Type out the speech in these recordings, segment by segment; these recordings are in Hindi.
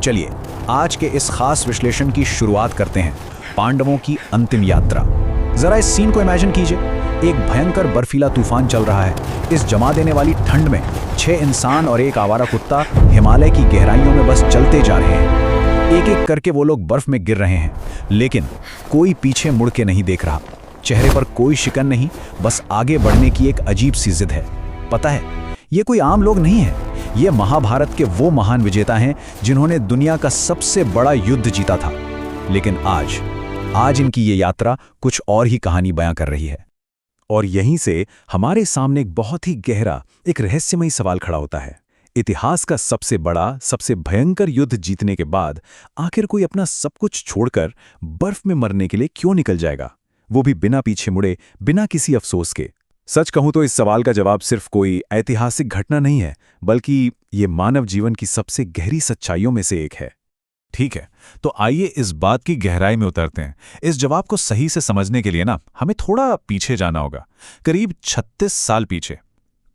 चलिए आज के इस खास विश्लेषण की शुरुआत करते हैं पांडवों की अंतिम यात्रा। जरा इस सीन को इमेजिन कीजिए। एक भयंकर बर्फीला तूफान चल रहा है। इस जमा देने वाली ठंड में 6 इंसान और एक आवारा कुत्ता हिमालय की गहराइयों में बस चलते जा रहे हैं। एक एक करके वो लोग बर्फ में गिर रहे हैं, लेकिन कोई पीछे मुड़ के नहीं देख रहा। चेहरे पर कोई शिकन नहीं, बस आगे बढ़ने की एक अजीब सी जिद है। पता है, ये कोई आम लोग नहीं है। ये महाभारत के वो महान विजेता हैं जिन्होंने दुनिया का सबसे बड़ा युद्ध जीता था। लेकिन आज इनकी ये यात्रा कुछ और ही कहानी बयां कर रही है। और यहीं से हमारे सामने एक बहुत ही गहरा, एक रहस्यमयी सवाल खड़ा होता है। इतिहास का सबसे बड़ा, सबसे भयंकर युद्ध जीतने के बाद आखिर कोई अपना सब कुछ छोड़कर बर्फ में मरने के लिए क्यों निकल जाएगा, वो भी बिना पीछे मुड़े, बिना किसी अफसोस के। सच कहूं तो इस सवाल का जवाब सिर्फ कोई ऐतिहासिक घटना नहीं है, बल्कि ये मानव जीवन की सबसे गहरी सच्चाइयों में से एक है। ठीक है, तो आइए इस बात की गहराई में उतरते हैं। इस जवाब को सही से समझने के लिए हमें थोड़ा पीछे जाना होगा। करीब 36 साल पीछे।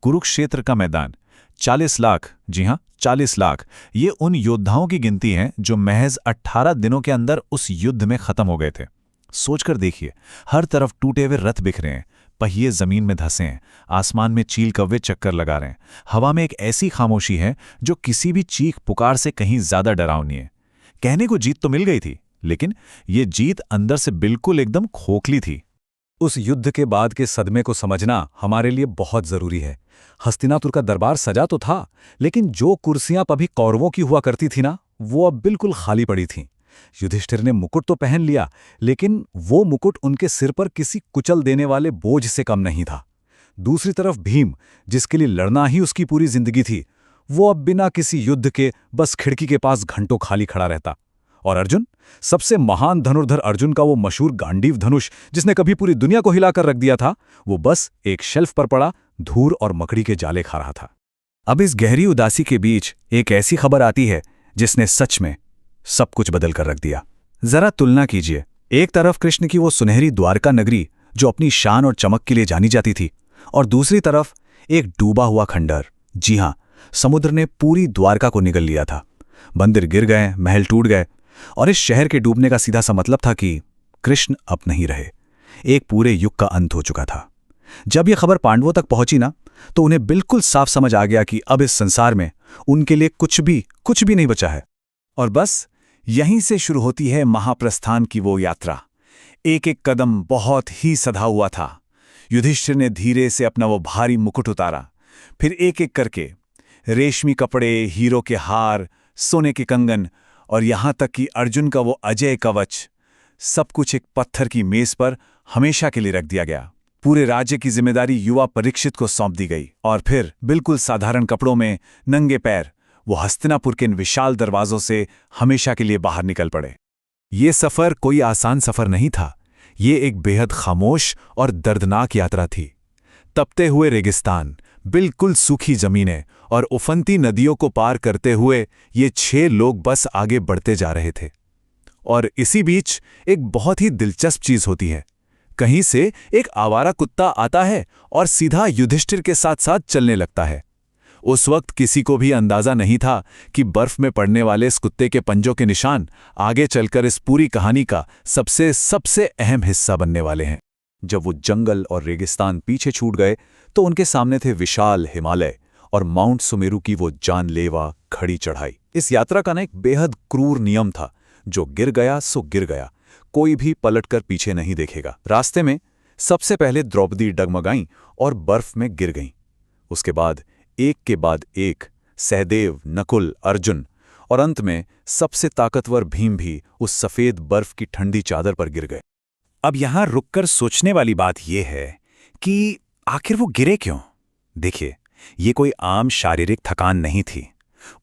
कुरुक्षेत्र का मैदान। 40 लाख, जी हां 40 लाख, ये उन योद्धाओं की गिनती है जो महज 18 दिनों के अंदर उस युद्ध में खत्म हो गए थे। सोचकर देखिए, हर तरफ टूटे हुए रथ बिखरे हैं, पहिए जमीन में धंसे हैं, आसमान में चील कौवे चक्कर लगा रहे हैं, हवा में एक ऐसी खामोशी है जो किसी भी चीख पुकार से कहीं ज्यादा डरावनी है। कहने को जीत तो मिल गई थी, लेकिन ये जीत अंदर से बिल्कुल एकदम खोखली थी। उस युद्ध के बाद के सदमे को समझना हमारे लिए बहुत जरूरी है। हस्तिनापुर का दरबार सजा तो था, लेकिन जो कुर्सियां अभी कौरवों की हुआ करती थी वो अब बिल्कुल खाली पड़ी थीं। युधिष्ठिर ने मुकुट तो पहन लिया, लेकिन वो मुकुट उनके सिर पर किसी कुचल देने वाले बोझ से कम नहीं था। दूसरी तरफ भीम, जिसके लिए लड़ना ही उसकी पूरी जिंदगी थी, वो अब बिना किसी युद्ध के बस खिड़की के पास घंटों खाली खड़ा रहता। और अर्जुन, सबसे महान धनुर्धर अर्जुन का वो मशहूर गांडीव धनुष, जिसने कभी पूरी दुनिया को हिलाकर रख दिया था, वो बस एक शेल्फ पर पड़ा धूल और मकड़ी के जाले खा रहा था। अब इस गहरी उदासी के बीच एक ऐसी खबर आती है जिसने सच में सब कुछ बदल कर रख दिया। जरा तुलना कीजिए। एक तरफ कृष्ण की वो सुनहरी द्वारका नगरी जो अपनी शान और चमक के लिए जानी जाती थी, और दूसरी तरफ एक डूबा हुआ खंडहर। जी हां, समुद्र ने पूरी द्वारका को निगल लिया था। मंदिर गिर गए, महल टूट गए, और इस शहर के डूबने का सीधा सा मतलब था कि कृष्ण अब नहीं रहे। एक पूरे युग का अंत हो चुका था। जब यह खबर पांडवों तक पहुंची तो उन्हें बिल्कुल साफ समझ आ गया कि अब इस संसार में उनके लिए कुछ भी नहीं बचा है। और बस यहीं से शुरू होती है महाप्रस्थान की वो यात्रा। एक एक कदम बहुत ही सधा हुआ था। युधिष्ठिर ने धीरे से अपना वो भारी मुकुट उतारा, फिर एक एक करके रेशमी कपड़े, हीरो के हार, सोने के कंगन, और यहां तक कि अर्जुन का वो अजय कवच, सब कुछ एक पत्थर की मेज पर हमेशा के लिए रख दिया गया। पूरे राज्य की जिम्मेदारी युवा परीक्षित को सौंप दी गई, और फिर बिल्कुल साधारण कपड़ों में, नंगे पैर, वो हस्तिनापुर के इन विशाल दरवाजों से हमेशा के लिए बाहर निकल पड़े। ये सफर कोई आसान सफर नहीं था। ये एक बेहद खामोश और दर्दनाक यात्रा थी। तपते हुए रेगिस्तान, बिल्कुल सूखी जमीनें और उफनती नदियों को पार करते हुए ये 6 लोग बस आगे बढ़ते जा रहे थे। और इसी बीच एक बहुत ही दिलचस्प चीज होती है। कहीं से एक आवारा कुत्ता आता है और सीधा युधिष्ठिर के साथ साथ चलने लगता है। उस वक्त किसी को भी अंदाजा नहीं था कि बर्फ में पड़ने वाले इस कुत्ते के पंजों के निशान आगे चलकर इस पूरी कहानी का सबसे अहम हिस्सा बनने वाले हैं। जब वो जंगल और रेगिस्तान पीछे छूट गए तो उनके सामने थे विशाल हिमालय और माउंट सुमेरु की वो जानलेवा खड़ी चढ़ाई। इस यात्रा का एक बेहद क्रूर नियम था, जो गिर गया सो गिर गया, कोई भी पलटकर पीछे नहीं देखेगा। रास्ते में सबसे पहले द्रौपदी डगमगाईं और बर्फ में गिर गईं। उसके बाद एक के बाद एक सहदेव, नकुल, अर्जुन, और अंत में सबसे ताकतवर भीम भी उस सफेद बर्फ की ठंडी चादर पर गिर गए। अब यहां रुककर सोचने वाली बात यह है कि आखिर वो गिरे क्यों? देखिए, ये कोई आम शारीरिक थकान नहीं थी।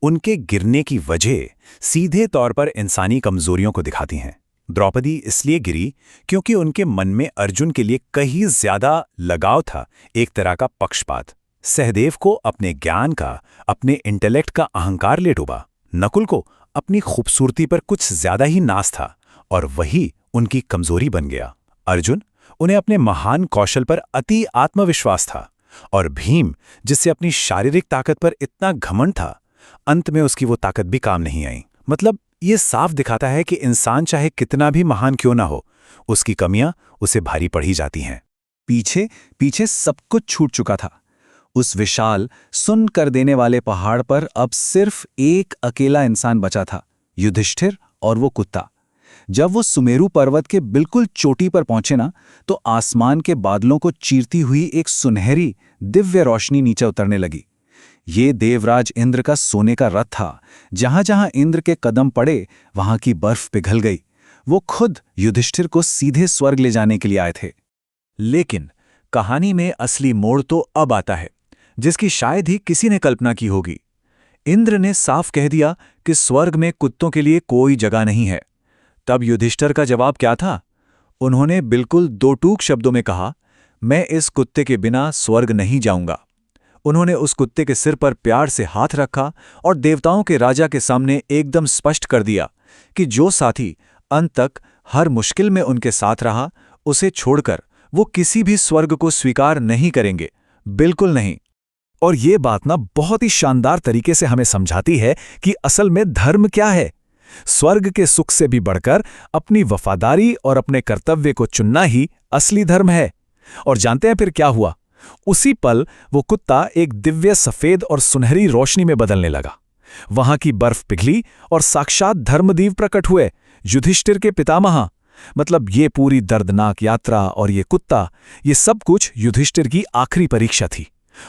उनके गिरने की वजह सीधे तौर पर इंसानी कमजोरियों को दिखाती हैं। द्रौपदी इसलिए गिरी क्योंकि उनके मन में अर्जुन के लिए कहीं ज्यादा लगाव था, एक तरह का पक्षपात। सहदेव को अपने ज्ञान का, अपने इंटेलेक्ट का अहंकार ले डूबा। नकुल को अपनी खूबसूरती पर कुछ ज्यादा ही नाज था, और वही उनकी कमजोरी बन गया। अर्जुन, उन्हें अपने महान कौशल पर अति आत्मविश्वास था, और भीम, जिससे अपनी शारीरिक ताकत पर इतना घमंड था, अंत में उसकी वो ताकत भी काम नहीं आई। मतलब ये साफ दिखाता है कि इंसान चाहे कितना भी महान क्यों ना हो, उसकी कमियां उसे भारी पड़ ही जाती हैं। पीछे पीछे सब कुछ छूट चुका था। उस विशाल सुन्न कर देने वाले पहाड़ पर अब सिर्फ एक अकेला इंसान बचा था, युधिष्ठिर और वो कुत्ता। जब वो सुमेरु पर्वत के बिल्कुल चोटी पर पहुंचे ना, तो आसमान के बादलों को चीरती हुई एक सुनहरी दिव्य रोशनी नीचे उतरने लगी। ये देवराज इंद्र का सोने का रथ था। जहां जहां इंद्र के कदम पड़े वहां की बर्फ पिघल गई। वो खुद युधिष्ठिर को सीधे स्वर्ग ले जाने के लिए आए थे। लेकिन कहानी में असली मोड़ तो अब आता है, जिसकी शायद ही किसी ने कल्पना की होगी। इंद्र ने साफ कह दिया कि स्वर्ग में कुत्तों के लिए कोई जगह नहीं है। तब युधिष्ठिर का जवाब क्या था? उन्होंने बिल्कुल दो टूक शब्दों में कहा, मैं इस कुत्ते के बिना स्वर्ग नहीं जाऊंगा। उन्होंने उस कुत्ते के सिर पर प्यार से हाथ रखा और देवताओं के राजा के सामने एकदम स्पष्ट कर दिया कि जो साथी अंत तक हर मुश्किल में उनके साथ रहा, उसे छोड़कर वो किसी भी स्वर्ग को स्वीकार नहीं करेंगे, बिल्कुल नहीं। और ये बात ना बहुत ही शानदार तरीके से हमें समझाती है कि असल में धर्म क्या है। स्वर्ग के सुख से भी बढ़कर अपनी वफादारी और अपने कर्तव्य को चुनना ही असली धर्म है। और जानते हैं फिर क्या हुआ? उसी पल वो कुत्ता एक दिव्य सफेद और सुनहरी रोशनी में बदलने लगा। वहां की बर्फ पिघली और साक्षात धर्मदेव प्रकट हुए, युधिष्ठिर के पितामह। मतलब ये पूरी दर्दनाक यात्रा और ये कुत्ता, ये सब कुछ युधिष्ठिर की आखिरी परीक्षा थी।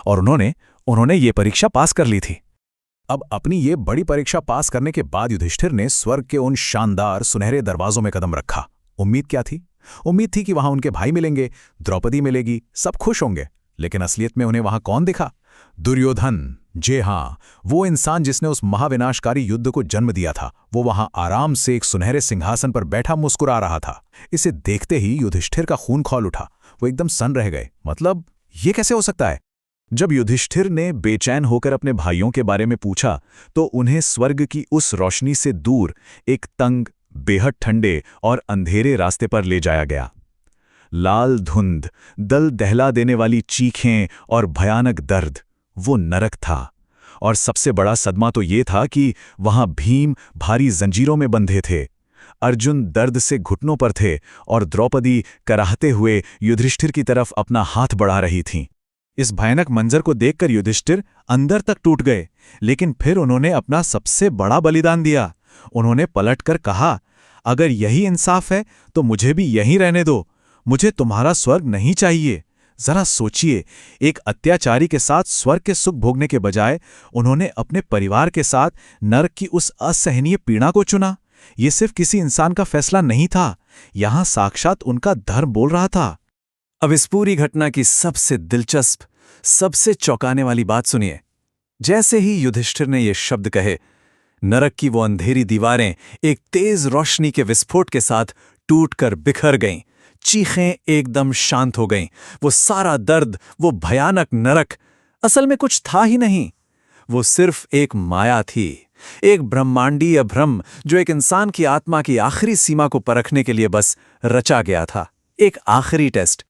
और उन्होंने ये परीक्षा पास कर ली थी। अब अपनी ये बड़ी परीक्षा पास करने के बाद युधिष्ठिर ने स्वर्ग के उन शानदार सुनहरे दरवाजों में कदम रखा। उम्मीद क्या थी? उम्मीद थी कि वहां उनके भाई मिलेंगे, द्रौपदी मिलेगी, सब खुश होंगे। लेकिन असलियत में उन्हें वहां कौन दिखा? दुर्योधन। जी हां, वो इंसान जिसने उस महाविनाशकारी युद्ध को जन्म दिया था, वो वहां आराम से एक सुनहरे सिंहासन पर बैठा मुस्कुरा रहा था। इसे देखते ही युधिष्ठिर का खून खौल उठा। वो एकदम सन्न रह गए। मतलब ये कैसे हो सकता है? जब युधिष्ठिर ने बेचैन होकर अपने भाइयों के बारे में पूछा, तो उन्हें स्वर्ग की उस रोशनी से दूर एक तंग, बेहद ठंडे और अंधेरे रास्ते पर ले जाया गया। लाल धुंध, दल दहला देने वाली चीखें और भयानक दर्द, वो नरक था। और सबसे बड़ा सदमा तो ये था कि वहां भीम भारी जंजीरों में बंधे थे, अर्जुन दर्द से घुटनों पर थे और द्रौपदी कराहते हुए युधिष्ठिर की तरफ अपना हाथ बढ़ा रही थीं। इस भयानक मंजर को देखकर युधिष्ठिर अंदर तक टूट गए। लेकिन फिर उन्होंने अपना सबसे बड़ा बलिदान दिया। उन्होंने पलटकर कहा, अगर यही इंसाफ है तो मुझे भी यहीं रहने दो। मुझे तुम्हारा स्वर्ग नहीं चाहिए। जरा सोचिए, एक अत्याचारी के साथ स्वर्ग के सुख भोगने के बजाय उन्होंने अपने परिवार के साथ नरक की उस असहनीय पीड़ा को चुना। ये सिर्फ किसी इंसान का फैसला नहीं था, यहां साक्षात उनका धर्म बोल रहा था। अब इस पूरी घटना की सबसे दिलचस्प, सबसे चौंकाने वाली बात सुनिए। जैसे ही युधिष्ठिर ने ये शब्द कहे, नरक की वो अंधेरी दीवारें एक तेज रोशनी के विस्फोट के साथ टूटकर बिखर गईं। चीखें एकदम शांत हो गईं। वो सारा दर्द, वो भयानक नरक असल में कुछ था ही नहीं। वो सिर्फ एक माया थी, एक ब्रह्मांडीय भ्रम जो एक इंसान की आत्मा की आखिरी सीमा को परखने के लिए बस रचा गया था, एक आखिरी टेस्ट।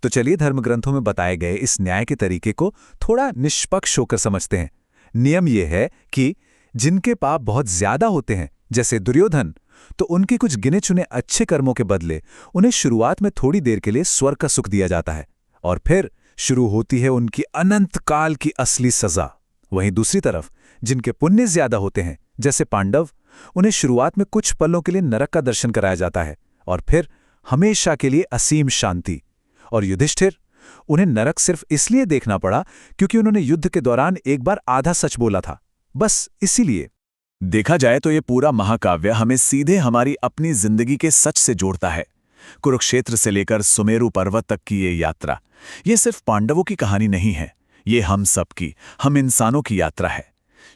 तो चलिए धर्मग्रंथों में बताए गए इस न्याय के तरीके को थोड़ा निष्पक्ष होकर समझते हैं। नियम यह है कि जिनके पाप बहुत ज्यादा होते हैं, जैसे दुर्योधन, तो उनके कुछ गिने चुने अच्छे कर्मों के बदले उन्हें शुरुआत में थोड़ी देर के लिए स्वर्ग का सुख दिया जाता है, और फिर शुरू होती है उनकी अनंत काल की असली सजा। वहीं दूसरी तरफ जिनके पुण्य ज्यादा होते हैं, जैसे पांडव, उन्हें शुरुआत में कुछ पलों के लिए नरक का दर्शन कराया जाता है और फिर हमेशा के लिए असीम शांति। और युधिष्ठिर, उन्हें नरक सिर्फ इसलिए देखना पड़ा क्योंकि उन्होंने युद्ध के दौरान एक बार आधा सच बोला था, बस इसीलिए। देखा जाए तो ये पूरा महाकाव्य हमें सीधे हमारी अपनी जिंदगी के सच से जोड़ता है। कुरुक्षेत्र से लेकर सुमेरु पर्वत तक की ये यात्रा, ये सिर्फ पांडवों की कहानी नहीं है, ये हम सब की, हम इंसानों की यात्रा है।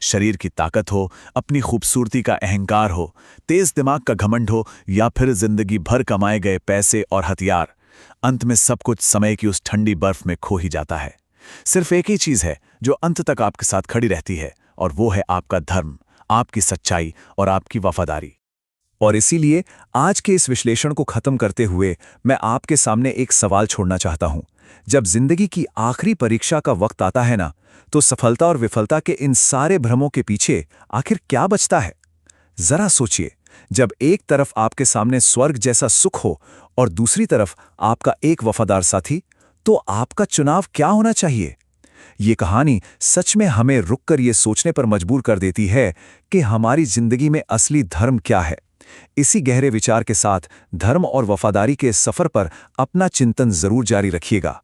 शरीर की ताकत हो, अपनी खूबसूरती का अहंकार हो, तेज दिमाग का घमंड हो, या फिर जिंदगी भर कमाए गए पैसे और हथियार, अंत में सब कुछ समय की उस ठंडी बर्फ में खो ही जाता है। सिर्फ एक ही चीज है जो अंत तक आपके साथ खड़ी रहती है, और वो है आपका धर्म, आपकी सच्चाई और आपकी वफादारी। और इसीलिए आज के इस विश्लेषण को खत्म करते हुए मैं आपके सामने एक सवाल छोड़ना चाहता हूं। जब जिंदगी की आखिरी परीक्षा का वक्त आता है ना, तो सफलता और विफलता के इन सारे भ्रमों के पीछे आखिर क्या बचता है? जरा सोचिए, जब एक तरफ आपके सामने स्वर्ग जैसा सुख हो और दूसरी तरफ आपका एक वफादार साथी, तो आपका चुनाव क्या होना चाहिए? ये कहानी सच में हमें रुककर ये सोचने पर मजबूर कर देती है कि हमारी जिंदगी में असली धर्म क्या है। इसी गहरे विचार के साथ धर्म और वफादारी के इस सफर पर अपना चिंतन जरूर जारी रखिएगा।